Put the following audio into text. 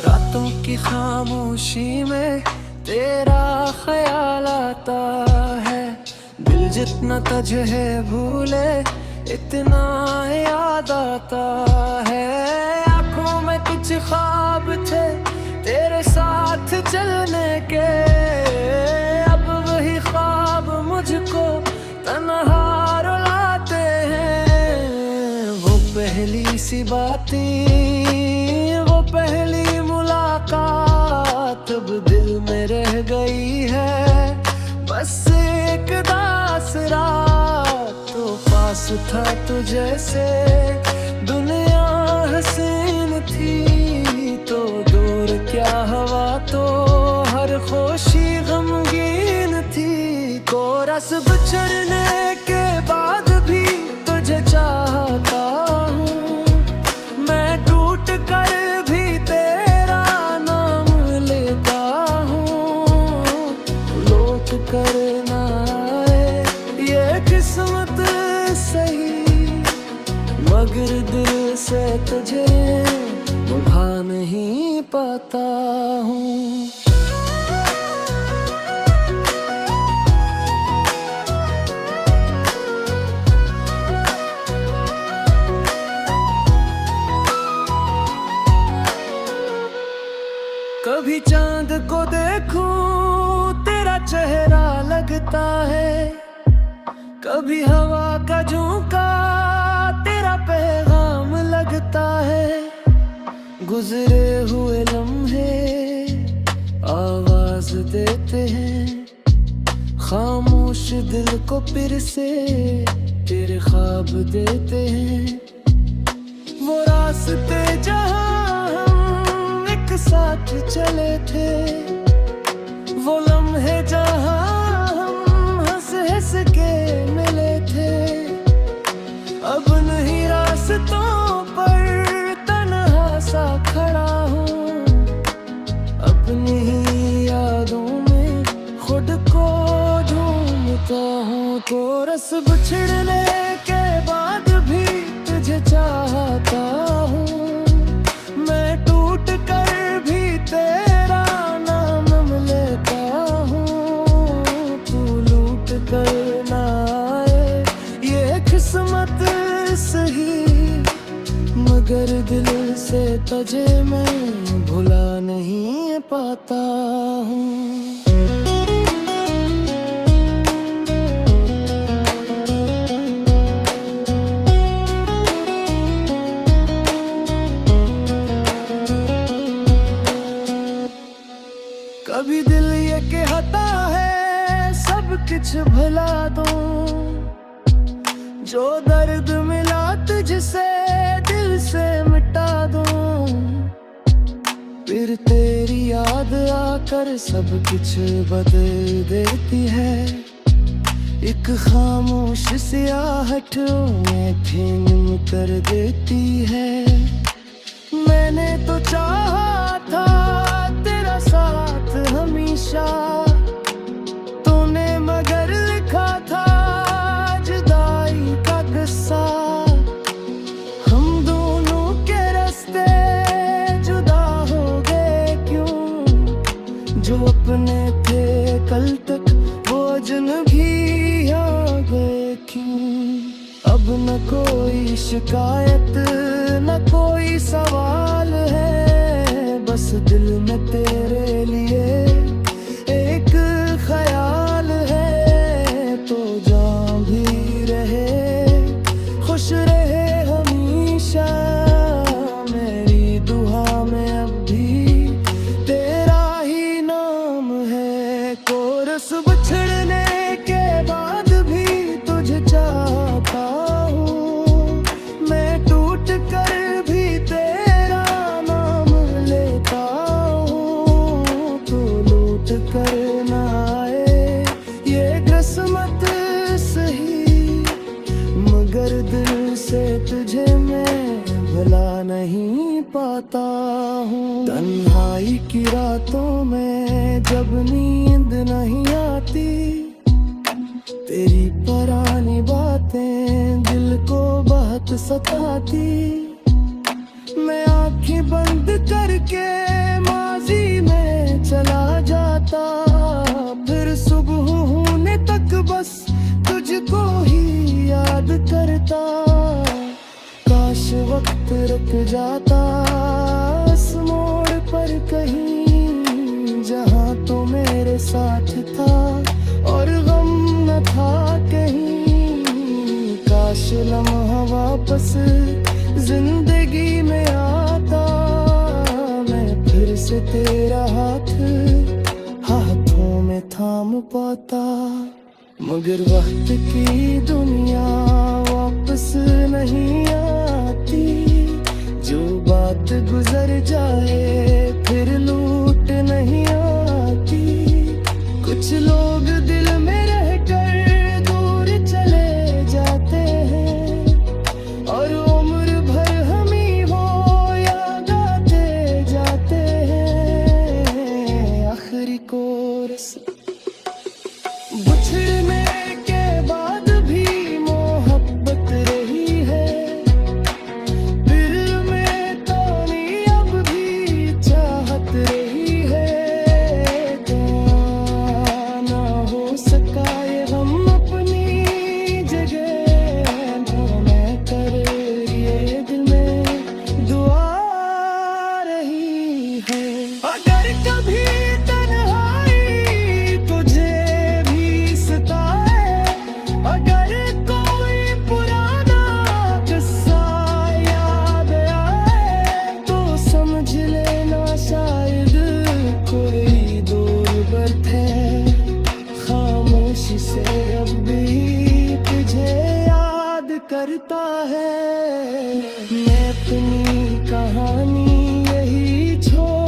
रातों की खामोशी में तेरा ख्याल आता है। दिल जितना तुझे भूले इतना याद आता है। आंखों में कुछ ख्वाब थे तेरे साथ चलने के, अब वही ख्वाब मुझको तन्हा रुलाते हैं। वो पहली सी बातें, वो पहली मुलाकात अब दिल में रह गई है। बस एक दास रात तो पास था तू जैसे दुनिया हसीन थी, तो दूर क्या हवा तो हर खुशी गमगीन थी। कोरस बिछड़ने के बाद भी तुझे चाहता हूँ, मैं टूट कर भी तेरा नाम लेता हूँ। लौट कर ना आए ये किस्मत सही, मगर दिल से तुझे भुला नहीं पाता हूँ। कभी चांद को देखूं तेरा चेहरा लगता है, कभी हवा का झोंका तेरा पैगाम लगता है। गुजरे हुए लम्हे आवाज देते हैं, खामोश दिल को फिर से तेरे ख्वाब देते हैं। वो रास्ते जहां हम एक साथ चले थे, वो लम्हे जहां हम हंस हंस के मिले थे। अब नहीं रास्तों पर तन्हा सा खड़ा हूँ, अपनी ही यादों में खुद को ढूंढता हूँ। कोरस बिछड़ने के बाद भी तुझे चाहता हूँ, मैं टूट कर भी तेरा नाम लेता हूँ। तू लूट कर ना आए ये किस्मत सही, मगर दिल से तुझे मैं भुला नहीं पाता हूँ। कभी दिल ये कहता है सब कुछ भुला दूं, जो दर्द मिला तुझसे दिल से मिटा दूं। फिर तेरी याद आकर सब कुछ बदल देती है, एक खामोश सियाहट में थीम कर देती है। मैंने तो चाहा था तेरा साथ हमेशा, तूने मगर लिखा था जुदाई का किस्सा। हम दोनों के रास्ते जुदा हो गए क्यों, जो अपने थे कल तक वो अजनबी आ गए क्यों। अब न कोई शिकायत न कोई सवाल है, बस दिल में तेरे लिए एक ख्याल है। तो जहाँ भी रहे खुश रहे हमेशा, मेरी दुआ में अब भी तेरा ही नाम है। कोरस बिछड़ने के बाद भी तुझे चाहता हूँ, मैं टूट कर भी तेरा नाम लेता हूँ। तू लूट कर ना आए ये किस्मत सही, मगर दिल से तुझे मैं भुला नहीं पाता हूँ। तन्हाई की रातों में जब नींद नहीं आती, तेरी पुरानी बातें दिल को बहका बात सताती। मैं आंखें बंद करके माजी में चला जाता, फिर सुबह होने तक बस तुझको ही याद करता। काश वक्त रुक जाता इस मोड़ पर कहीं, जहाँ तो मेरे साथ था और गम न था कहीं। काश लम्हा वापस जिंदगी में आता, मैं फिर से तेरा हाथ हाथों में थाम पाता। मगर वक्त की दुनिया वापस नहीं आती, जो बात गुजर जाए फिर लूट नहीं आती। कुछ लोग दिल में रहकर दूर चले जाते हैं, और उम्र भर हम ही हो याद आते जाते हैं। आखिरी कोरस बिछड़ने के बाद भी मोहब्बत रही है, दिल में तो नहीं अब भी चाहत रही है। क्या ना हो सका ये हम अपनी जगह, मैं कर ये दिल में दुआ रही है। अगर कभी तन्हाई तुझे भी सताए, अगर कोई पुराना किस्सा याद आए, तो समझ लेना शायद कोई दूर बर्थ है। खामोशी से अब भी तुझे याद करता है। मैं अपनी कहानी यही छोड़